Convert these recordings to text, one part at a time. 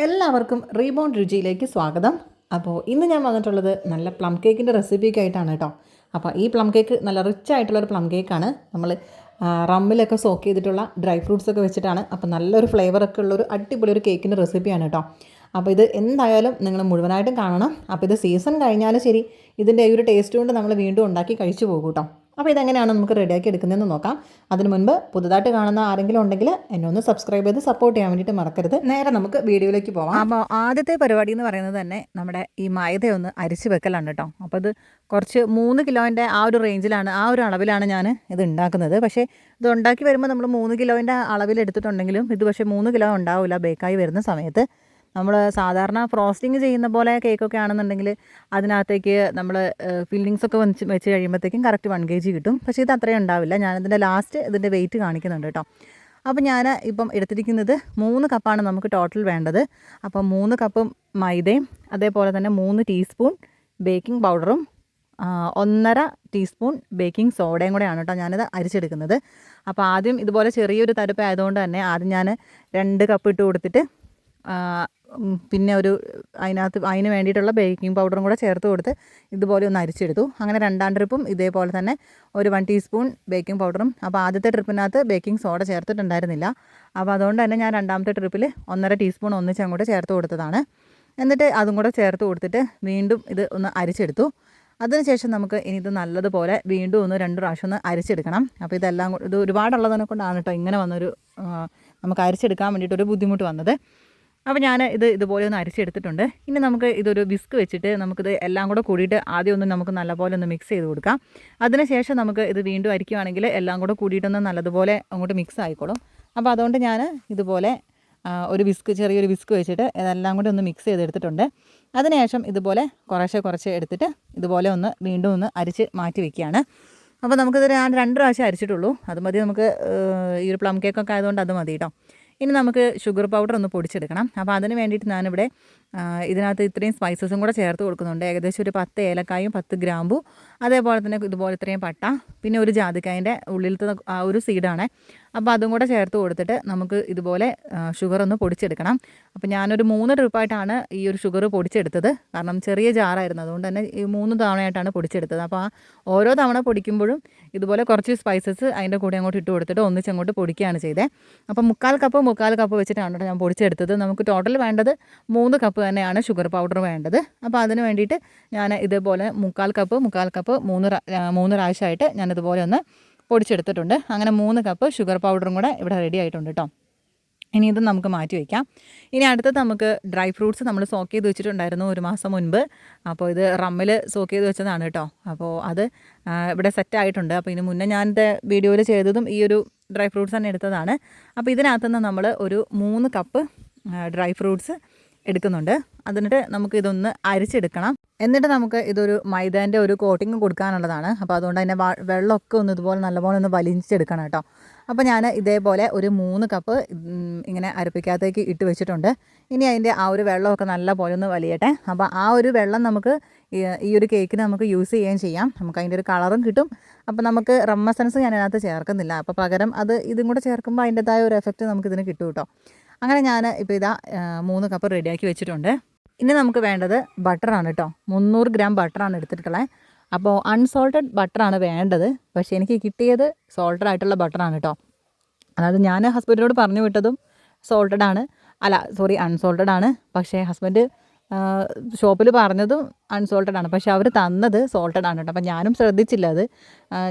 എല്ലാവർക്കും റീബൗണ്ട് രുചിയിലേക്ക് സ്വാഗതം. അപ്പോൾ ഇന്ന് ഞാൻ വന്നിട്ടുള്ളത് നല്ല പ്ലം കേക്കിൻ്റെ റെസിപ്പിയൊക്കെ ആയിട്ടാണ് കേട്ടോ. അപ്പോൾ ഈ പ്ലം കേക്ക് നല്ല റിച്ച് ആയിട്ടുള്ളൊരു പ്ലം കേക്കാണ്. നമ്മൾ റമ്മിലൊക്കെ സോക്ക് ചെയ്തിട്ടുള്ള ഡ്രൈ ഫ്രൂട്ട്സ് ഒക്കെ വെച്ചിട്ടാണ്. അപ്പോൾ നല്ലൊരു ഫ്ലേവറൊക്കെ ഉള്ളൊരു അടിപൊളി ഒരു കേക്കിൻ്റെ റെസിപ്പിയാണ് കേട്ടോ. അപ്പോൾ ഇത് എന്തായാലും നിങ്ങൾ മുഴുവനായിട്ടും കാണണം. അപ്പോൾ ഇത് സീസൺ കഴിഞ്ഞാലും ശരി, ഇതിൻ്റെ ഈ ഒരു ടേസ്റ്റ് കൊണ്ട് നമ്മൾ വീണ്ടും ഉണ്ടാക്കി കഴിച്ചു പോകും കേട്ടോ. അപ്പോൾ ഇതെങ്ങനെയാണ് നമുക്ക് റെഡിയാക്കി എടുക്കുന്നതെന്ന് നോക്കാം. അതിന് മുൻപ് പുതുതായിട്ട് കാണുന്ന ആരെങ്കിലും ഉണ്ടെങ്കിൽ എന്നെ ഒന്ന് സബ്സ്ക്രൈബ് ചെയ്ത് സപ്പോർട്ട് ചെയ്യാൻ വേണ്ടിയിട്ട് മറക്കരുത്. നേരെ നമുക്ക് വീഡിയോയിലേക്ക് പോകാം. അപ്പോൾ ആദ്യത്തെ പരിപാടി എന്ന് പറയുന്നത് തന്നെ നമ്മുടെ ഈ മൈദയൊന്ന് അരിച്ച് വെക്കലാണ് കേട്ടോ. അപ്പോൾ ഇത് കുറച്ച് 3 കിലോൻ്റെ ആ ഒരു റേഞ്ചിലാണ്, ആ ഒരു അളവിലാണ് ഞാൻ ഇത് ഉണ്ടാക്കുന്നത്. പക്ഷേ ഇത് ഉണ്ടാക്കി വരുമ്പോൾ നമ്മൾ 3 കിലോൻ്റെ അളവിൽ എടുത്തിട്ടുണ്ടെങ്കിലും ഇത് പക്ഷേ 3 കിലോ ഉണ്ടാവില്ല ബേക്കായി വരുന്ന സമയത്ത്. നമ്മൾ സാധാരണ ഫ്രോസ്റ്റിങ് ചെയ്യുന്ന പോലെ കേക്കൊക്കെ ആണെന്നുണ്ടെങ്കിൽ അതിനകത്തേക്ക് നമ്മൾ ഫില്ലിങ്സൊക്കെ വെച്ച് കഴിയുമ്പോഴത്തേക്കും കറക്റ്റ് 1 kg കിട്ടും. പക്ഷേ ഇത് അത്രയും ഉണ്ടാവില്ല. ഞാനിതിൻ്റെ ലാസ്റ്റ് ഇതിൻ്റെ വെയിറ്റ് കാണിക്കുന്നുണ്ട് കേട്ടോ. അപ്പോൾ ഞാൻ ഇപ്പം എടുത്തിരിക്കുന്നത് 3 കപ്പാണ് നമുക്ക് ടോട്ടൽ വേണ്ടത്. അപ്പം 3 കപ്പ് മൈദയും അതേപോലെ തന്നെ 3 ടീസ്പൂൺ ബേക്കിംഗ് പൗഡറും 1.5 ടീസ്പൂൺ ബേക്കിംഗ് സോഡയും കൂടെയാണ് കേട്ടോ ഞാനിത് അരിച്ചെടുക്കുന്നത്. അപ്പോൾ ആദ്യം ഇതുപോലെ ചെറിയൊരു തരുപ്പ് ആയതുകൊണ്ട് തന്നെ ആദ്യം ഞാൻ 2 കപ്പ് ഇട്ട് കൊടുത്തിട്ട് പിന്നെ അതിന് വേണ്ടിയിട്ടുള്ള ബേക്കിംഗ് പൗഡറും കൂടെ ചേർത്ത് കൊടുത്ത് ഇതുപോലെ ഒന്ന് അരിച്ചെടുത്തു. അങ്ങനെ 2ാം ട്രിപ്പും ഇതേപോലെ തന്നെ ഒരു 1 ടീസ്പൂൺ ബേക്കിംഗ് പൗഡറും. അപ്പോൾ ആദ്യത്തെ ട്രിപ്പിനകത്ത് ബേക്കിംഗ് സോഡ ചേർത്തിട്ടുണ്ടായിരുന്നില്ല. അപ്പോൾ അതുകൊണ്ട് തന്നെ ഞാൻ 2ാമത്തെ ട്രിപ്പിൽ 1.5 ടീസ്പൂൺ ഒന്നിച്ച് അങ്ങോട്ട് ചേർത്ത് കൊടുത്തതാണ്. എന്നിട്ട് അതും കൂടെ ചേർത്ത് കൊടുത്തിട്ട് വീണ്ടും ഇത് ഒന്ന് അരിച്ചെടുത്തു. അതിനുശേഷം നമുക്ക് ഇനി ഇത് നല്ലതുപോലെ വീണ്ടും ഒന്ന് 2 പ്രാവശ്യം ഒന്ന് അരിച്ചെടുക്കണം. അപ്പോൾ ഇത് ഒരുപാടുള്ളതിനെ കൊണ്ടാണ് കേട്ടോ ഇങ്ങനെ വന്നൊരു നമുക്ക് അരിച്ചെടുക്കാൻ വേണ്ടിയിട്ടൊരു ബുദ്ധിമുട്ട് വന്നത്. അപ്പോൾ ഞാൻ ഇതുപോലെ ഒന്ന് അരിച്ചെടുത്തിട്ടുണ്ട്. ഇനി നമുക്ക് ഇതൊരു വിസ്ക് വെച്ചിട്ട് നമുക്കിത് എല്ലാം കൂടെ കൂടിയിട്ട് ആദ്യം ഒന്ന് നമുക്ക് നല്ലപോലെ ഒന്ന് മിക്സ് ചെയ്ത് കൊടുക്കാം. അതിനുശേഷം നമുക്ക് ഇത് വീണ്ടും അരിക്കുകയാണെങ്കിൽ എല്ലാം കൂടെ കൂടിയിട്ടൊന്ന് നല്ലതുപോലെ അങ്ങോട്ട് മിക്സ് ആയിക്കോളും. അപ്പോൾ അതുകൊണ്ട് ഞാൻ ഇതുപോലെ ചെറിയൊരു വിസ്ക് വെച്ചിട്ട് ഇതെല്ലാം കൂടി ഒന്ന് മിക്സ് ചെയ്തെടുത്തിട്ടുണ്ട്. അതിനുശേഷം ഇതുപോലെ കുറച്ച് എടുത്തിട്ട് ഇതുപോലെ ഒന്ന് വീണ്ടും ഒന്ന് അരിച്ച് മാറ്റി വയ്ക്കുകയാണ്. അപ്പോൾ നമുക്കിത് ഞാൻ 2 പ്രാവശ്യം അരിച്ചിട്ടുള്ളൂ. അത് മതി നമുക്ക്. ഈ ഒരു പ്ലം കേക്കൊക്കെ ആയതുകൊണ്ട് അത് മതി കേട്ടോ. ഇനി നമുക്ക് ഷുഗർ പൗഡർ ഒന്ന് പൊടിച്ചെടുക്കണം. അപ്പോൾ അതിന് വേണ്ടിയിട്ട് ഞാനിവിടെ ഇതിനകത്ത് ഇത്രയും സ്പൈസസും കൂടെ ചേർത്ത് കൊടുക്കുന്നുണ്ട്. ഏകദേശം ഒരു 10 ഏലക്കായും 10 ഗ്രാമ്പു, അതേപോലെ തന്നെ ഇതുപോലെ ഇത്രയും പട്ട, പിന്നെ ഒരു ജാതിക്കായൻ്റെ ഉള്ളിലത്തെ ആ ഒരു സീഡാണ്. അപ്പോൾ അതും കൂടെ ചേർത്ത് കൊടുത്തിട്ട് നമുക്ക് ഇതുപോലെ ഷുഗർ ഒന്ന് പൊടിച്ചെടുക്കണം. അപ്പോൾ ഞാനൊരു 3 ട്രിപ്പായിട്ടാണ് ഈ ഒരു ഷുഗർ പൊടിച്ചെടുത്തത്. കാരണം ചെറിയ ജാറായിരുന്നു, അതുകൊണ്ട് തന്നെ ഈ 3 തവണയായിട്ടാണ് പൊടിച്ചെടുത്തത്. അപ്പോൾ ഓരോ തവണ പൊടിക്കുമ്പോഴും ഇതുപോലെ കുറച്ച് സ്പൈസസ് അതിൻ്റെ കൂടെ അങ്ങോട്ട് ഇട്ട് കൊടുത്തിട്ട് ഒന്നിച്ചങ്ങോട്ട് പൊടിക്കുകയാണ് ചെയ്തത്. അപ്പോൾ 3/4 കപ്പ് വെച്ചിട്ടാണ് ഞാൻ പൊടിച്ചെടുത്തത്. നമുക്ക് ടോട്ടൽ വേണ്ടത് 3 കപ്പ് തന്നെയാണ് ഷുഗർ പൗഡർ വേണ്ടത്. അപ്പോൾ അതിന് വേണ്ടിയിട്ട് ഞാൻ ഇതേപോലെ 3/4 കപ്പ് 3 പ്രാവശ്യമായിട്ട് ഞാനിതുപോലെ ഒന്ന് പൊടിച്ചെടുത്തിട്ടുണ്ട്. അങ്ങനെ 3 കപ്പ് ഷുഗർ പൗഡറും കൂടെ ഇവിടെ റെഡി ആയിട്ടുണ്ട് കേട്ടോ. ഇനി ഇത് നമുക്ക് മാറ്റി വയ്ക്കാം. ഇനി അടുത്തത് നമുക്ക് ഡ്രൈ ഫ്രൂട്ട്സ് നമ്മൾ സോക്ക് ചെയ്ത് വെച്ചിട്ടുണ്ടായിരുന്നു 1 മാസം മുൻപ്. അപ്പോൾ ഇത് റമ്മിൽ സോക്ക് ചെയ്ത് വെച്ചതാണ് കേട്ടോ. അപ്പോൾ അത് ഇവിടെ സെറ്റായിട്ടുണ്ട്. അപ്പോൾ ഇതിന് മുന്നേ ഞാനിത് വീഡിയോയിൽ ചെയ്തതും ഈ ഒരു ഡ്രൈ ഫ്രൂട്ട്സ് തന്നെ എടുത്തതാണ്. അപ്പോൾ ഇതിനകത്തുനിന്ന് നമ്മൾ ഒരു 3 കപ്പ് ഡ്രൈ ഫ്രൂട്ട്സ് എടുക്കുന്നുണ്ട്. എന്നിട്ട് നമുക്ക് ഇതൊന്ന് അരിച്ചെടുക്കണം. എന്നിട്ട് നമുക്ക് ഇതൊരു മൈദേൻ്റെ ഒരു കോട്ടിങ് കൊടുക്കാനുള്ളതാണ്. അപ്പോൾ അതുകൊണ്ട് അതിൻ്റെ വെള്ളമൊക്കെ ഒന്ന് ഇതുപോലെ നല്ലപോലെ ഒന്ന് വലിച്ചെടുക്കണം കേട്ടോ. അപ്പോൾ ഞാൻ ഇതേപോലെ ഒരു 3 കപ്പ് ഇങ്ങനെ അരപ്പിക്കകത്തേക്ക് ഇട്ട് വെച്ചിട്ടുണ്ട്. ഇനി അതിൻ്റെ ആ ഒരു വെള്ളമൊക്കെ നല്ല പോലെ ഒന്ന് വലിയട്ടെ. അപ്പോൾ ആ ഒരു വെള്ളം നമുക്ക് ഈ ഒരു കേക്കിന് നമുക്ക് യൂസ് ചെയ്യുകയും ചെയ്യാം. നമുക്ക് അതിൻ്റെ ഒരു കളറും കിട്ടും. അപ്പോൾ നമുക്ക് റം എസൻസ് ഞാൻ അതിനകത്ത് ചേർക്കുന്നില്ല. അപ്പോൾ പകരം ഇതും കൂടെ ചേർക്കുമ്പോൾ അതിൻ്റെതായ ഒരു എഫക്റ്റ് നമുക്കിതിന് കിട്ടും കേട്ടോ. അങ്ങനെ ഞാൻ ഇപ്പോൾ 3 കപ്പ് റെഡിയാക്കി വെച്ചിട്ടുണ്ട്. ഇനി നമുക്ക് വേണ്ടത് ബട്ടറാണ് കേട്ടോ. 300 ഗ്രാം ബട്ടറാണ് എടുത്തിട്ടുള്ളത്. അപ്പോൾ അൺസോൾട്ടഡ് ബട്ടറാണ് വേണ്ടത്. പക്ഷേ എനിക്ക് കിട്ടിയത് സോൾട്ടഡ് ആയിട്ടുള്ള ബട്ടറാണ് കേട്ടോ. അതായത് ഞാൻ ഹസ്ബൻഡിനോട് പറഞ്ഞു വിട്ടതും അൺസോൾട്ടഡ് ആണ്. പക്ഷേ ഹസ്ബൻഡ് ഷോപ്പിൽ പറഞ്ഞതും അൺസോൾട്ടഡ് ആണ്. പക്ഷേ അവർ തന്നത് സോൾട്ടഡ് ആണ് കേട്ടോ. അപ്പോൾ ഞാനും ശ്രദ്ധിച്ചില്ല അത്.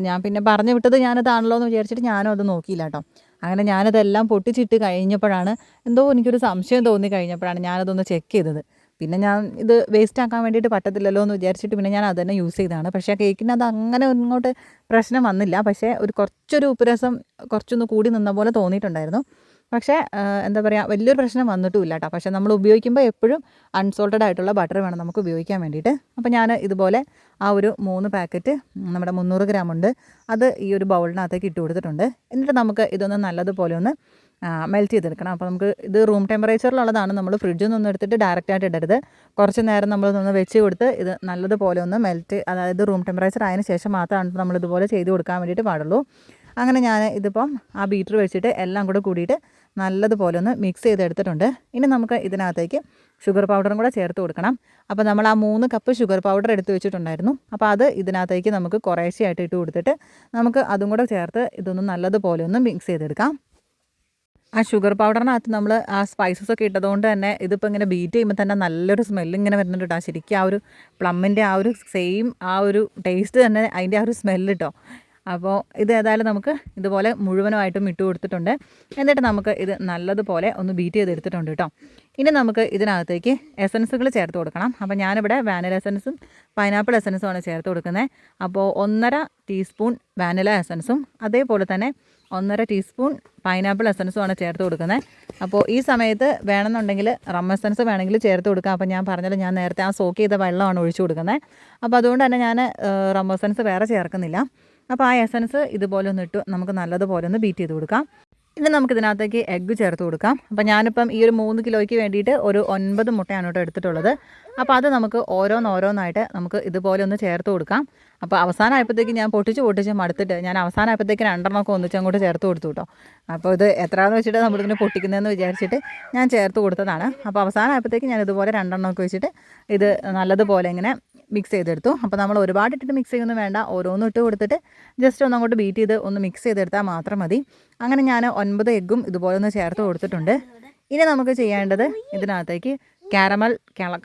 ഞാൻ പിന്നെ പറഞ്ഞു വിട്ടത് ഞാനതാണല്ലോ എന്ന് വിചാരിച്ചിട്ട് ഞാനും അത് നോക്കിയില്ല കേട്ടോ. അങ്ങനെ ഞാനതെല്ലാം പൊട്ടിച്ചിട്ട് കഴിഞ്ഞപ്പോഴാണ് എന്തോ എനിക്കൊരു സംശയം തോന്നി കഴിഞ്ഞപ്പോഴാണ് ഞാനതൊന്ന് ചെക്ക് ചെയ്തത്. പിന്നെ ഞാൻ ഇത് വേസ്റ്റ് ആക്കാൻ വേണ്ടിയിട്ട് പറ്റത്തില്ലല്ലോ എന്ന് വിചാരിച്ചിട്ട് പിന്നെ ഞാൻ അത് തന്നെ യൂസ് ചെയ്തതാണ്. പക്ഷേ ആ കേക്കിന് അത് അങ്ങനെ ഇങ്ങോട്ട് പ്രശ്നം വന്നില്ല. പക്ഷേ കുറച്ചൊരു ഉപ്പ് രസം കുറച്ചൊന്ന് കൂടി നിന്ന പോലെ തോന്നിയിട്ടുണ്ടായിരുന്നു. പക്ഷേ എന്താ പറയുക, വലിയൊരു പ്രശ്നം വന്നിട്ടുമില്ല കേട്ടോ. പക്ഷേ നമ്മൾ ഉപയോഗിക്കുമ്പോൾ എപ്പോഴും അൺസോൾട്ടഡ് ആയിട്ടുള്ള ബട്ടർ വേണം നമുക്ക് ഉപയോഗിക്കാൻ വേണ്ടിയിട്ട്. അപ്പോൾ ഞാൻ ഇതുപോലെ ആ ഒരു 3 പാക്കറ്റ് നമ്മുടെ 300 ഗ്രാം ഉണ്ട്, അത് ഈ ഒരു ബൗളിനകത്തേക്ക് ഇട്ട് കൊടുത്തിട്ടുണ്ട്. എന്നിട്ട് നമുക്ക് ഇതൊന്ന് നല്ലതുപോലെ ഒന്ന് മെൽറ്റ് ചെയ്തെടുക്കണം. അപ്പോൾ നമുക്ക് ഇത് റൂം ടെമ്പറേച്ചറിലുള്ളതാണ്. നമ്മൾ ഫ്രിഡ്ജിൽ നിന്നൊന്നും എടുത്തിട്ട് ഡയറക്റ്റായിട്ട് ഇടരുത്. കുറച്ച് നേരം നമ്മളൊന്ന് വെച്ച് കൊടുത്ത് ഇത് നല്ലതുപോലെ ഒന്ന് അതായത് റൂം ടെമ്പറേച്ചർ ആയതിനു ശേഷം മാത്രമാണ് നമ്മളിതുപോലെ ചെയ്ത് കൊടുക്കാൻ വേണ്ടിയിട്ട് പാടുള്ളൂ. അങ്ങനെ ഞാൻ ഇതിപ്പം ആ ബീറ്റർ വെച്ചിട്ട് എല്ലാം കൂടെ കൂടിയിട്ട് നല്ലതുപോലെ ഒന്ന് മിക്സ് ചെയ്തെടുത്തിട്ടുണ്ട്. ഇനി നമുക്ക് ഇതിനകത്തേക്ക് ഷുഗർ പൗഡറും കൂടെ ചേർത്ത് കൊടുക്കണം. അപ്പോൾ നമ്മൾ ആ 3 കപ്പ് ഷുഗർ പൗഡർ എടുത്ത് വെച്ചിട്ടുണ്ടായിരുന്നു. അപ്പോൾ അത് ഇതിനകത്തേക്ക് നമുക്ക് കുറേശ്ശെയായിട്ട് ഇട്ട് കൊടുത്തിട്ട് നമുക്ക് അതും കൂടെ ചേർത്ത് ഇതൊന്ന് നല്ലതുപോലെ ഒന്ന് മിക്സ് ചെയ്തെടുക്കാം. ആ ഷുഗർ പൗഡറിനകത്ത് നമ്മൾ ആ സ്പൈസസ് ഒക്കെ ഇട്ടതുകൊണ്ട് തന്നെ ഇതിപ്പോൾ ഇങ്ങനെ ബീറ്റ് ചെയ്യുമ്പോൾ തന്നെ നല്ലൊരു സ്മെല്ല് ഇങ്ങനെ വരുന്നുണ്ട് കേട്ടോ. ശരിക്കും ആ ഒരു പ്ലമ്മിൻ്റെ ആ ഒരു സെയിം ആ ഒരു ടേസ്റ്റ് തന്നെ അതിൻ്റെ ആ ഒരു സ്മെല്ല് കേട്ടോ. അപ്പോൾ ഇത് ഏതായാലും നമുക്ക് ഇതുപോലെ മുഴുവനുമായിട്ടും ഇട്ട് കൊടുത്തിട്ടുണ്ട്. എന്നിട്ട് നമുക്ക് ഇത് നല്ലതുപോലെ ഒന്ന് ബീറ്റ് ചെയ്തെടുത്തിട്ടുണ്ട് കേട്ടോ. ഇനി നമുക്ക് ഇതിനകത്തേക്ക് എസൻസുകൾ ചേർത്ത് കൊടുക്കണം. അപ്പോൾ ഞാനിവിടെ വാനില എസൻസും പൈനാപ്പിൾ എസൻസുമാണ് ചേർത്ത് കൊടുക്കുന്നത്. അപ്പോൾ 1.5 ടീസ്പൂൺ വാനില എസൻസും അതേപോലെ തന്നെ 1.5 ടീസ്പൂൺ പൈനാപ്പിൾ എസൻസുമാണ് ചേർത്ത് കൊടുക്കുന്നത്. അപ്പോൾ ഈ സമയത്ത് വേണമെന്നുണ്ടെങ്കിൽ റം എസൻസ് വേണമെങ്കിൽ ചേർത്ത് കൊടുക്കാം. അപ്പോൾ ഞാൻ പറഞ്ഞല്ലോ, ഞാൻ നേരത്തെ ആ സോക്ക് ചെയ്ത വെള്ളമാണ് ഒഴിച്ചു കൊടുക്കുന്നത്. അപ്പോൾ അതുകൊണ്ട് തന്നെ ഞാൻ റം എസൻസ് വേറെ ചേർക്കുന്നില്ല. അപ്പോൾ ആ എസൻസ് ഇതുപോലെ ഒന്ന് ഇട്ട് നമുക്ക് നല്ലതുപോലെ ഒന്ന് ബീറ്റ് ചെയ്ത് കൊടുക്കാം. ഇനി നമുക്കിതിനകത്തേക്ക് എഗ്ഗ് ചേർത്ത് കൊടുക്കാം. അപ്പോൾ ഞാനിപ്പം ഈ ഒരു 3 കിലോയ്ക്ക് വേണ്ടിയിട്ട് ഒരു 9 മുട്ടയാണ് കേട്ടോ എടുത്തിട്ടുള്ളത്. അപ്പോൾ അത് നമുക്ക് ഓരോന്നായിട്ട് നമുക്ക് ഇതുപോലെ ഒന്ന് ചേർത്ത് കൊടുക്കാം. അപ്പോൾ അവസാനമായപ്പോഴത്തേക്ക് ഞാൻ പൊട്ടിച്ച് മടുത്തിട്ട് ഞാൻ അവസാനമായപ്പോഴത്തേക്ക് 2 ഒന്നിച്ച് അങ്ങോട്ട് ചേർത്ത് കൊടുത്തു കേട്ടോ. അപ്പോൾ ഇത് എത്രയാണെന്ന് വെച്ചിട്ട് നമ്മളിങ്ങനെ പൊട്ടിക്കുന്നതെന്ന് വിചാരിച്ചിട്ട് ഞാൻ ചേർത്ത് കൊടുത്തതാണ്. അപ്പോൾ അവസാനമായപ്പോഴത്തേക്ക് ഞാൻ ഇതുപോലെ 2 വെച്ചിട്ട് ഇത് നല്ലതുപോലെ ഇങ്ങനെ മിക്സ് ചെയ്തെടുത്തു. അപ്പോൾ നമ്മൾ ഒരുപാട് ഇട്ടിട്ട് മിക്സ് ചെയ്യുന്നു വേണ്ട, ഓരോന്നും ഇട്ട് കൊടുത്തിട്ട് ജസ്റ്റ് ഒന്ന് അങ്ങോട്ട് ബീറ്റ് ചെയ്ത് ഒന്ന് മിക്സ് ചെയ്തെടുത്താൽ മാത്രം മതി. അങ്ങനെ ഞാൻ 9 എഗ്ഗും ഇതുപോലെ ഒന്ന് ചേർത്ത് കൊടുത്തിട്ടുണ്ട്. ഇനി നമുക്ക് ചെയ്യേണ്ടത് ഇതിനകത്തേക്ക് കാരമൽ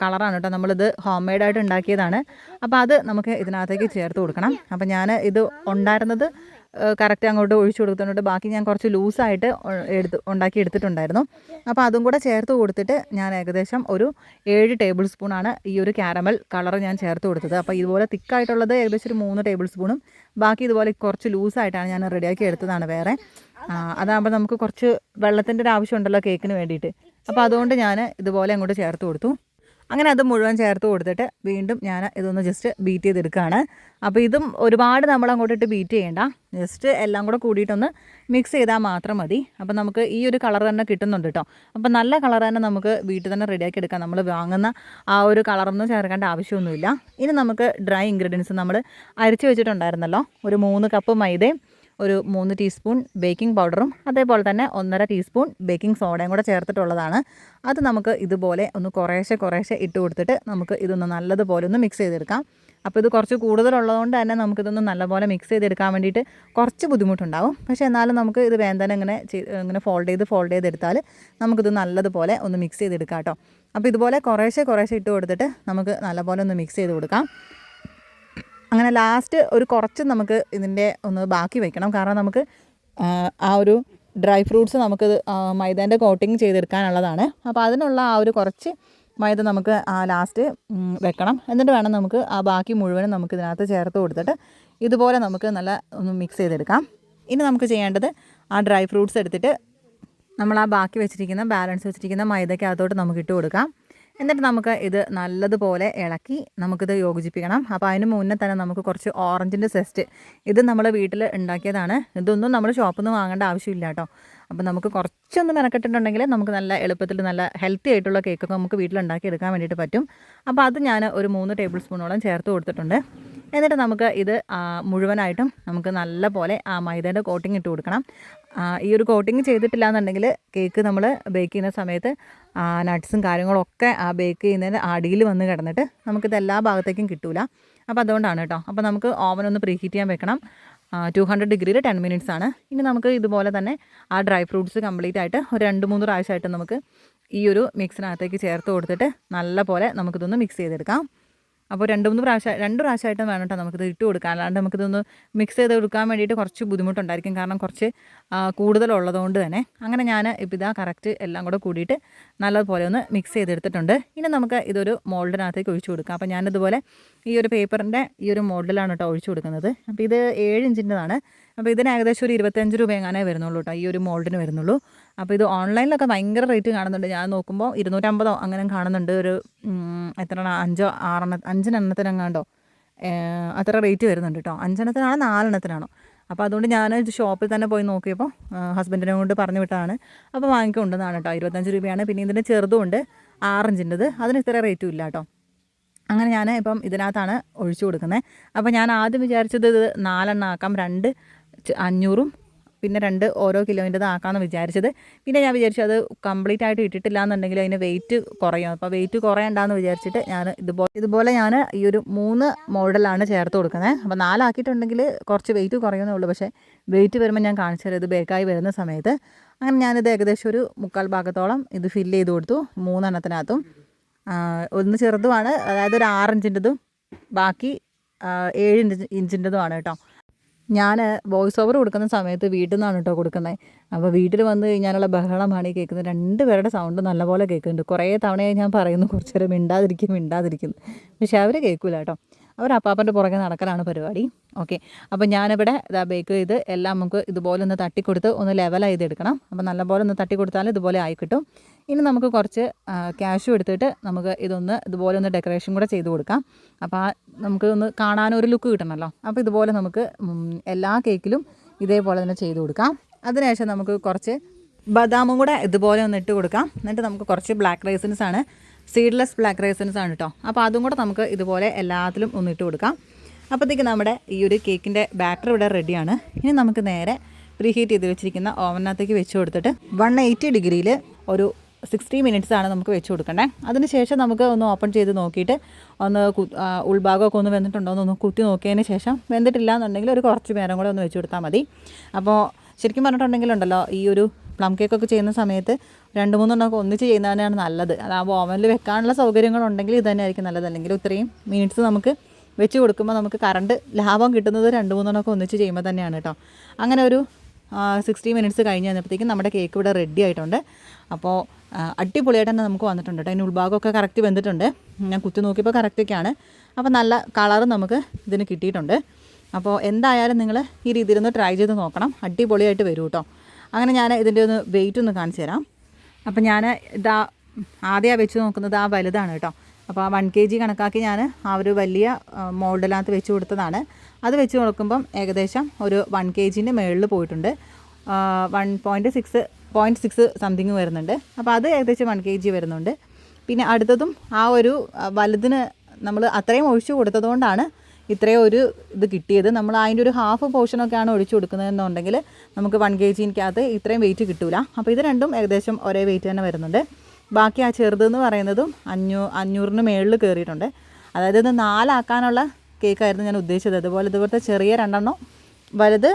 കളറാണ് കേട്ടോ. നമ്മളിത് ഹോം മെയ്ഡായിട്ട് ഉണ്ടാക്കിയതാണ്. അപ്പോൾ അത് നമുക്ക് ഇതിനകത്തേക്ക് ചേർത്ത് കൊടുക്കണം. അപ്പോൾ ഞാൻ ഇത് ഉണ്ടായിരുന്നത് കറക്റ്റ് അങ്ങോട്ട് ഒഴിച്ചു കൊടുത്തിട്ടുണ്ട്. ബാക്കി ഞാൻ കുറച്ച് ലൂസായിട്ട് ഉണ്ടാക്കി എടുത്തിട്ടുണ്ടായിരുന്നു. അപ്പോൾ അതും കൂടെ ചേർത്ത് കൊടുത്തിട്ട് ഞാൻ ഏകദേശം ഒരു 7 ടേബിൾ സ്പൂണാണ് ഈ ഒരു കാരമൽ കളർ ഞാൻ ചേർത്ത് കൊടുത്തത്. അപ്പോൾ ഇതുപോലെ തിക്കായിട്ടുള്ളത് ഏകദേശം ഒരു 3 ടേബിൾ സ്പൂണും ബാക്കി ഇതുപോലെ കുറച്ച് ലൂസായിട്ടാണ് ഞാൻ റെഡിയാക്കി എടുത്തതാണ് വേറെ. അതാകുമ്പോൾ നമുക്ക് കുറച്ച് വെള്ളത്തിൻ്റെ ഒരു ആവശ്യമുണ്ടല്ലോ കേക്കിന് വേണ്ടിയിട്ട്. അപ്പോൾ അതുകൊണ്ട് ഞാൻ ഇതുപോലെ അങ്ങോട്ട് ചേർത്ത് കൊടുത്തു. അങ്ങനെ അത് മുഴുവൻ ചേർത്ത് കൊടുത്തിട്ട് വീണ്ടും ഞാൻ ഇതൊന്ന് ജസ്റ്റ് ബീറ്റ് ചെയ്തെടുക്കുകയാണ്. അപ്പോൾ ഇതും ഒരുപാട് നമ്മൾ അങ്ങോട്ടിട്ട് ബീറ്റ് ചെയ്യേണ്ട, ജസ്റ്റ് എല്ലാം കൂടെ കൂടിയിട്ടൊന്ന് മിക്സ് ചെയ്താൽ മാത്രം മതി. അപ്പോൾ നമുക്ക് ഈ ഒരു കളർ തന്നെ കിട്ടുന്നുണ്ട് കേട്ടോ. അപ്പോൾ നല്ല കളർ തന്നെ നമുക്ക് വീട്ടിൽ തന്നെ റെഡിയാക്കി എടുക്കാം. നമ്മൾ വാങ്ങുന്ന ആ ഒരു കളറൊന്നും ചേർക്കേണ്ട ആവശ്യമൊന്നുമില്ല. ഇനി നമുക്ക് ഡ്രൈ ഇൻഗ്രീഡിയൻസ് നമ്മൾ അരച്ച് വെച്ചിട്ടുണ്ടായിരുന്നല്ലോ, ഒരു 3 കപ്പ് മൈദയും ഒരു 3 ടീസ്പൂൺ ബേക്കിംഗ് പൗഡറും അതേപോലെ തന്നെ 1.5 ടീസ്പൂൺ ബേക്കിംഗ് സോഡയും കൂടെ ചേർത്തിട്ടുള്ളതാണ്. അത് നമുക്ക് ഇതുപോലെ ഒന്ന് കുറേശ്ശെ ഇട്ട് കൊടുത്തിട്ട് നമുക്ക് ഇതൊന്ന് നല്ലതുപോലെ ഒന്ന് മിക്സ് ചെയ്തെടുക്കാം. അപ്പോൾ ഇത് കുറച്ച് കൂടുതലുള്ളതുകൊണ്ട് തന്നെ നമുക്കിതൊന്ന് നല്ലപോലെ മിക്സ് ചെയ്തെടുക്കാൻ വേണ്ടിയിട്ട് കുറച്ച് ബുദ്ധിമുട്ടുണ്ടാവും. പക്ഷേ എന്നാലും നമുക്ക് ഇത് വേണ്ടനെ ഇങ്ങനെ ഫോൾഡ് ചെയ്തെടുത്താൽ നമുക്കിത് നല്ലതുപോലെ ഒന്ന് മിക്സ് ചെയ്തെടുക്കാം കേട്ടോ. അപ്പോൾ ഇതുപോലെ കുറേശ്ശെ ഇട്ട് കൊടുത്തിട്ട് നമുക്ക് നല്ലപോലെ ഒന്ന് മിക്സ് ചെയ്ത് കൊടുക്കാം. അങ്ങനെ ലാസ്റ്റ് ഒരു കുറച്ച് നമുക്ക് ഇതിൻ്റെ ഒന്ന് ബാക്കി വയ്ക്കണം. കാരണം നമുക്ക് ആ ഒരു ഡ്രൈ ഫ്രൂട്ട്സ് നമുക്ക് മൈദേൻ്റെ കോട്ടിങ് ചെയ്തെടുക്കാനുള്ളതാണ്. അപ്പോൾ അതിനുള്ള ആ ഒരു കുറച്ച് മൈദ നമുക്ക് ലാസ്റ്റ് വെക്കണം. എന്നിട്ട് വേണം നമുക്ക് ആ ബാക്കി മുഴുവനും നമുക്ക് ഇതിനകത്ത് ചേർത്ത് കൊടുത്തിട്ട് ഇതുപോലെ നമുക്ക് നല്ല ഒന്ന് മിക്സ് ചെയ്തെടുക്കാം. ഇനി നമുക്ക് ചെയ്യേണ്ടത് ആ ഡ്രൈ ഫ്രൂട്ട്സ് എടുത്തിട്ട് നമ്മൾ ആ ബാക്കി ബാലൻസ് വെച്ചിരിക്കുന്ന മൈദയ്ക്കകത്തോട്ട് നമുക്ക് ഇട്ട് കൊടുക്കാം. എന്നിട്ട് നമുക്ക് ഇത് നല്ലതുപോലെ ഇളക്കി നമുക്കിത് യോജിപ്പിക്കണം. അപ്പോൾ അതിന് മുന്നേ തന്നെ നമുക്ക് കുറച്ച് ഓറഞ്ചിൻ്റെ സെസ്റ്റ്, ഇത് നമ്മൾ വീട്ടിൽ ഉണ്ടാക്കിയതാണ്. ഇതൊന്നും നമ്മൾ ഷോപ്പിൽ നിന്ന് വാങ്ങേണ്ട ആവശ്യമില്ല കേട്ടോ. അപ്പോൾ നമുക്ക് കുറച്ചൊന്ന് മെനക്കെട്ടിട്ടുണ്ടെങ്കിൽ നമുക്ക് നല്ല എളുപ്പത്തിൽ നല്ല ഹെൽത്തി ആയിട്ടുള്ള കേക്കൊക്കെ നമുക്ക് വീട്ടിലുണ്ടാക്കി എടുക്കാൻ വേണ്ടിയിട്ട് പറ്റും. അപ്പോൾ അത് ഞാൻ ഒരു 3 ടേബിൾ സ്പൂണോളം ചേർത്ത് കൊടുത്തിട്ടുണ്ട്. എന്നിട്ട് നമുക്ക് ഇത് മുഴുവനായിട്ടും നമുക്ക് നല്ല പോലെ ആ മൈദേൻ്റെ കോട്ടിങ് ഇട്ട് കൊടുക്കണം. ഈ ഒരു കോട്ടിങ് ചെയ്തിട്ടില്ല എന്നുണ്ടെങ്കിൽ കേക്ക് നമ്മൾ ബേക്ക് ചെയ്യുന്ന സമയത്ത് നട്ട്സും കാര്യങ്ങളൊക്കെ ആ ബേക്ക് ചെയ്യുന്നതിന് അടിയിൽ വന്ന് കിടന്നിട്ട് നമുക്കിത് എല്ലാ ഭാഗത്തേക്കും കിട്ടില്ല. അപ്പോൾ അതുകൊണ്ടാണ് കേട്ടോ. അപ്പോൾ നമുക്ക് ഓവൻ ഒന്ന് പ്രീ ഹീറ്റ് ചെയ്യാൻ വെക്കണം. 200 ഡിഗ്രിയിൽ 10 മിനിറ്റ്സ് ആണ്. ഇനി നമുക്ക് ഇതുപോലെ തന്നെ ആ ഡ്രൈ ഫ്രൂട്ട്സ് കംപ്ലീറ്റ് ആയിട്ട് ഒരു 2-3 പ്രാവശ്യമായിട്ട് നമുക്ക് ഈ ഒരു മിക്സിനകത്തേക്ക് ചേർത്ത് കൊടുത്തിട്ട് നല്ല പോലെ നമുക്കിതൊന്ന് മിക്സ് ചെയ്തെടുക്കാം. അപ്പോൾ 2 പ്രാവശ്യമായിട്ടും വേണം കേട്ടോ നമുക്കിത് ഇട്ട് കൊടുക്കാം. അല്ലാണ്ട് നമുക്കിതൊന്ന് മിക്സ് ചെയ്ത് കൊടുക്കാൻ വേണ്ടിയിട്ട് കുറച്ച് ബുദ്ധിമുട്ടുണ്ടായിരിക്കും. കാരണം കുറച്ച് കൂടുതലുള്ളതുകൊണ്ട് തന്നെ. അങ്ങനെ ഞാൻ ഇപ്പോൾ ഇതാ കറക്റ്റ് എല്ലാം കൂടെ കൂടിയിട്ട് നല്ലതുപോലെ ഒന്ന് മിക്സ് ചെയ്തെടുത്തിട്ടുണ്ട്. ഇനി നമുക്ക് ഇതൊരു മോൾഡിനകത്തേക്ക് ഒഴിച്ചു കൊടുക്കാം. അപ്പോൾ ഞാനിതുപോലെ ഈ ഒരു പേപ്പറിൻ്റെ ഈ ഒരു മോൾഡിലാണ് കേട്ടോ ഒഴിച്ചു കൊടുക്കുന്നത്. അപ്പോൾ ഇത് 7 ഇഞ്ചിൻ്റെതാണ്. അപ്പോൾ ഇതിന് ഏകദേശം ഒരു 25 രൂപ എങ്ങാനേ വരുന്നുള്ളൂ കേട്ടോ, ഈ ഒരു മോൾഡിന് വരുന്നുള്ളൂ. അപ്പോൾ ഇത് ഓൺലൈനിലൊക്കെ ഭയങ്കര റേറ്റ് കാണുന്നുണ്ട്. ഞാൻ നോക്കുമ്പോൾ 250 അങ്ങനെ കാണുന്നുണ്ട്. ഒരു എത്ര 5-6 അത്ര റേറ്റ് വരുന്നുണ്ട് കേട്ടോ. 5 4 അപ്പോൾ അതുകൊണ്ട് ഞാൻ ഷോപ്പിൽ തന്നെ പോയി നോക്കിയപ്പോൾ ഹസ്ബൻഡിനെ കൊണ്ട് പറഞ്ഞു വിട്ടതാണ്. അപ്പോൾ വാങ്ങിക്കൊണ്ടെന്നാണ് കേട്ടോ. 25 രൂപയാണ്. പിന്നെ ഇതിൻ്റെ ചെറുതുമുണ്ട് 6 ഇഞ്ചിൻ്റെത്, അതിന് ഇത്ര റേറ്റും ഇല്ല കേട്ടോ. അങ്ങനെ ഞാൻ ഇപ്പം ഇതിനകത്താണ് ഒഴിച്ചു കൊടുക്കുന്നത്. അപ്പോൾ ഞാൻ ആദ്യം വിചാരിച്ചത് ഇത് 4 ആക്കാം, 2 500 പിന്നെ 2 ഓരോ കിലോൻ്റെത് ആക്കാമെന്ന് വിചാരിച്ചത്. പിന്നെ ഞാൻ വിചാരിച്ചു അത് കംപ്ലീറ്റ് ആയിട്ട് ഇട്ടിട്ടില്ല എന്നുണ്ടെങ്കിൽ അതിന് വെയിറ്റ് കുറയും. അപ്പോൾ വെയിറ്റ് കുറയണ്ടെന്ന് വിചാരിച്ചിട്ട് ഞാൻ ഇതുപോലെ ഞാൻ ഈ ഒരു 3 മോഡലാണ് ചേർത്ത് കൊടുക്കുന്നത്. അപ്പോൾ 4 ആക്കിയിട്ടുണ്ടെങ്കിൽ കുറച്ച് വെയിറ്റ് കുറയുന്നേ ഉള്ളൂ. പക്ഷേ വെയിറ്റ് വരുമ്പോൾ ഞാൻ കാണിച്ചു തരാം ഇത് ബേക്കായി വരുന്ന സമയത്ത്. അങ്ങനെ ഞാനിത് ഏകദേശം ഒരു 3/4 ഭാഗത്തോളം ഇത് ഫില്ല് ചെയ്ത് കൊടുത്തു 3 എണ്ണത്തിനകത്തും. ഒന്ന് ചെറുതുമാണ്, അതായത് ഒരു 6 ഇഞ്ചിൻ്റെതും ബാക്കി 7 ഇഞ്ചിൻ്റെതുമാണ് കേട്ടോ. ഞാൻ വോയിസ് ഓവർ കൊടുക്കുന്ന സമയത്ത് വീട്ടിൽ നിന്നാണ് കേട്ടോ കൊടുക്കുന്നത്. അപ്പോൾ വീട്ടിൽ വന്ന് കഴിഞ്ഞാലുള്ള ബഹളമാണ് ഈ കേൾക്കുന്നത്. 2 പേരുടെ സൗണ്ട് നല്ലപോലെ കേൾക്കുന്നുണ്ട്. കുറേ തവണയായി ഞാൻ പറയുന്നു കുറച്ച് നേരം മിണ്ടാതിരിക്കുന്നു. പക്ഷേ അവർ കേൾക്കില്ല കേട്ടോ. അവർ അപ്പാപ്പൻ്റെ പുറകെ നടക്കലാണ് പരിപാടി. ഓക്കെ, അപ്പോൾ ഞാനിവിടെ ഇതാ ബേക്ക് ചെയ്ത് എല്ലാം നമുക്ക് ഇതുപോലെ ഒന്ന് തട്ടിക്കൊടുത്ത് ഒന്ന് ലെവൽ ചെയ്തെടുക്കണം. അപ്പോൾ നല്ലപോലെ ഒന്ന് തട്ടിക്കൊടുത്താൽ ഇതുപോലെ ആയി കിട്ടും. ഇനി നമുക്ക് കുറച്ച് ക്യാഷും എടുത്തിട്ട് നമുക്ക് ഇതുപോലെ ഒന്ന് ഡെക്കറേഷൻ കൂടെ ചെയ്ത് കൊടുക്കാം. അപ്പോൾ നമുക്ക് ഒന്ന് കാണാനൊരു ലുക്ക് കിട്ടണമല്ലോ. അപ്പോൾ ഇതുപോലെ നമുക്ക് എല്ലാ കേക്കിലും ഇതേപോലെ തന്നെ ചെയ്ത് കൊടുക്കാം. അതിനുശേഷം നമുക്ക് കുറച്ച് ബദാമും കൂടെ ഇതുപോലെ ഒന്ന് ഇട്ട് കൊടുക്കാം. എന്നിട്ട് നമുക്ക് കുറച്ച് ബ്ലാക്ക് റൈസിൻസ് ആണ്, സീഡ്ലെസ് ബ്ലാക്ക് റൈസിൻസ് ആണ് കേട്ടോ. അപ്പോൾ അതും കൂടെ നമുക്ക് ഇതുപോലെ എല്ലാത്തിലും ഒന്ന് ഇട്ട് കൊടുക്കാം. അപ്പോഴത്തേക്ക് നമ്മുടെ ഈ ഒരു കേക്കിൻ്റെ ബാറ്റർ ഇവിടെ റെഡിയാണ്. ഇനി നമുക്ക് നേരെ പ്രീ ഹീറ്റ് ചെയ്ത് വെച്ചിരിക്കുന്ന ഓവനകത്തേക്ക് വെച്ച് കൊടുത്തിട്ട് 180 ഡിഗ്രിയിൽ ഒരു 60 മിനിറ്റ്സ് ആണ് നമുക്ക് വെച്ച് കൊടുക്കണ്ടേ. അതിന് ശേഷം നമുക്ക് ഒന്ന് ഓപ്പൺ ചെയ്ത് നോക്കിയിട്ട് ഒന്ന് ഉൾഭാഗമൊക്കെ ഒന്ന് വെന്തിട്ടുണ്ടോ എന്നൊന്ന് കുത്തി നോക്കിയതിന് ശേഷം വെന്തിട്ടില്ല എന്നുണ്ടെങ്കിൽ ഒരു കുറച്ച് നേരം കൂടെ ഒന്ന് വെച്ച് കൊടുത്താൽ മതി. അപ്പോൾ ശരിക്കും പറഞ്ഞിട്ടുണ്ടെങ്കിലുണ്ടല്ലോ ഈ ഒരു പ്ലം കേക്കൊക്കെ ചെയ്യുന്ന സമയത്ത് 2-3 എണ്ണമൊക്കെ ഒന്നിച്ച് ചെയ്യുന്നതന്നെയാണ് നല്ലത്. അതാകുമ്പോൾ ഓവനിൽ വെക്കാനുള്ള സൗകര്യങ്ങളുണ്ടെങ്കിൽ ഇത് തന്നെ ആയിരിക്കും നല്ലത്. അല്ലെങ്കിൽ ഇത്രയും മിനിറ്റ്സ് നമുക്ക് വെച്ച് കൊടുക്കുമ്പോൾ നമുക്ക് കറണ്ട് ലാഭം കിട്ടുന്നത് 2-3 എണ്ണമൊക്കെ ഒന്നിച്ച് ചെയ്യുമ്പോൾ തന്നെയാണ് കേട്ടോ. അങ്ങനെ ഒരു 60 മിനിറ്റ്സ് കഴിഞ്ഞ് കഴിഞ്ഞപ്പോഴത്തേക്കും നമ്മുടെ കേക്ക് ഇവിടെ റെഡി ആയിട്ടുണ്ട്. അപ്പോൾ അടിപൊളിയായിട്ട് തന്നെ നമുക്ക് വന്നിട്ടുണ്ട് കേട്ടോ. അതിന് ഉൾഭാഗമൊക്കെ കറക്റ്റ് വെന്തിട്ടുണ്ട്. ഞാൻ കുത്തി നോക്കിയപ്പോൾ കറക്റ്റൊക്കെയാണ്. അപ്പോൾ നല്ല കളറ് നമുക്ക് ഇതിന് കിട്ടിയിട്ടുണ്ട്. അപ്പോൾ എന്തായാലും നിങ്ങൾ ഈ രീതിയിലൊന്ന് ട്രൈ ചെയ്ത് നോക്കണം, അടിപൊളിയായിട്ട് വരും കേട്ടോ. അങ്ങനെ ഞാൻ ഇതിൻ്റെ ഒന്ന് വെയിറ്റ് ഒന്ന് കാണിച്ചു തരാം. അപ്പോൾ ഞാൻ ആദ്യം വെച്ച് നോക്കുന്നത് വലുതാണ് കേട്ടോ. അപ്പോൾ 1 kg കണക്കാക്കി ഞാൻ ആ ഒരു വലിയ മോൾഡിനകത്ത് വെച്ച് കൊടുത്തതാണ്. അത് വെച്ച് നോക്കുമ്പം ഏകദേശം ഒരു 1 kgൻ്റെ മുകളിൽ പോയിട്ടുണ്ട്. 1.6 സംതിങ് വരുന്നുണ്ട്. അപ്പോൾ അത് ഏകദേശം 1 kg വരുന്നുണ്ട്. പിന്നെ അടുത്തതും ആ ഒരു വലുതിന് നമ്മൾ അത്രയും ഒഴിച്ചു കൊടുത്തതുകൊണ്ടാണ് ഇത്രയും ഒരു ഇത് കിട്ടിയത്. നമ്മൾ അതിൻ്റെ ഒരു ഹാഫ് പോർഷനൊക്കെയാണ് ഒഴിച്ചു കൊടുക്കുന്നതെന്നുണ്ടെങ്കിൽ നമുക്ക് 1 kgക്കകത്ത് ഇത്രയും വെയിറ്റ് കിട്ടില്ല. അപ്പോൾ ഇത് രണ്ടും ഏകദേശം ഒരേ വെയിറ്റ് തന്നെ വരുന്നുണ്ട്. ബാക്കി ആ ചെറുതെന്ന് പറയുന്നതും 500-ന് മുകളിൽ കയറിയിട്ടുണ്ട്. അതായത് ഇത് 4 ആക്കാനുള്ള കേക്കായിരുന്നു ഞാൻ ഉദ്ദേശിച്ചത്. ഇതുപോലത്തെ ചെറിയ 2 എണ്ണം, വലുത്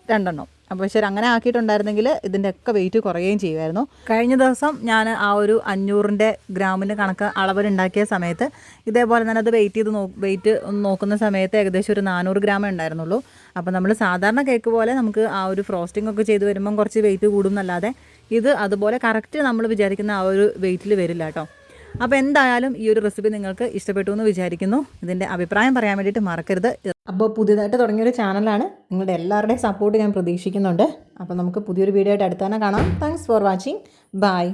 2 എണ്ണം. അപ്പോൾ ശരി, അങ്ങനെ ആക്കിയിട്ടുണ്ടായിരുന്നെങ്കിൽ ഇതിൻ്റെ ഒക്കെ വെയിറ്റ് കുറയുകയും ചെയ്യുമായിരുന്നു. കഴിഞ്ഞ ദിവസം ഞാൻ ആ ഒരു 500 ഗ്രാമിൻ്റെ കണക്ക് അളവിലുണ്ടാക്കിയ സമയത്ത് ഇതേപോലെ തന്നെ അത് വെയിറ്റ് നോക്കുന്ന സമയത്ത് ഏകദേശം ഒരു 400 ഗ്രാമേ ഉണ്ടായിരുന്നുള്ളൂ. അപ്പോൾ നമ്മൾ സാധാരണ കേക്ക് പോലെ നമുക്ക് ആ ഒരു ഫ്രോസ്റ്റിംഗ് ഒക്കെ ചെയ്ത് വരുമ്പം കുറച്ച് വെയിറ്റ് കൂടും എന്നല്ലാതെ ഇത് അതുപോലെ കറക്റ്റ് നമ്മൾ വിചാരിക്കുന്ന ആ ഒരു വെയിറ്റിൽ വരില്ല കേട്ടോ. അപ്പോൾ എന്തായാലും ഈ ഒരു റെസിപ്പി നിങ്ങൾക്ക് ഇഷ്ടപ്പെട്ടു എന്ന് വിചാരിക്കുന്നു. ഇതിൻ്റെ അഭിപ്രായം പറയാൻ വേണ്ടിയിട്ട് മറക്കരുത്. അപ്പോൾ പുതിയതായിട്ട് തുടങ്ങിയൊരു ചാനലാണ്, നിങ്ങളുടെ എല്ലാവരുടെയും സപ്പോർട്ട് ഞാൻ പ്രതീക്ഷിക്കുന്നുണ്ട്. അപ്പോൾ നമുക്ക് പുതിയൊരു വീഡിയോ ആയിട്ട് അടുത്ത് തന്നെ കാണാം. Thanks for watching. ബൈ.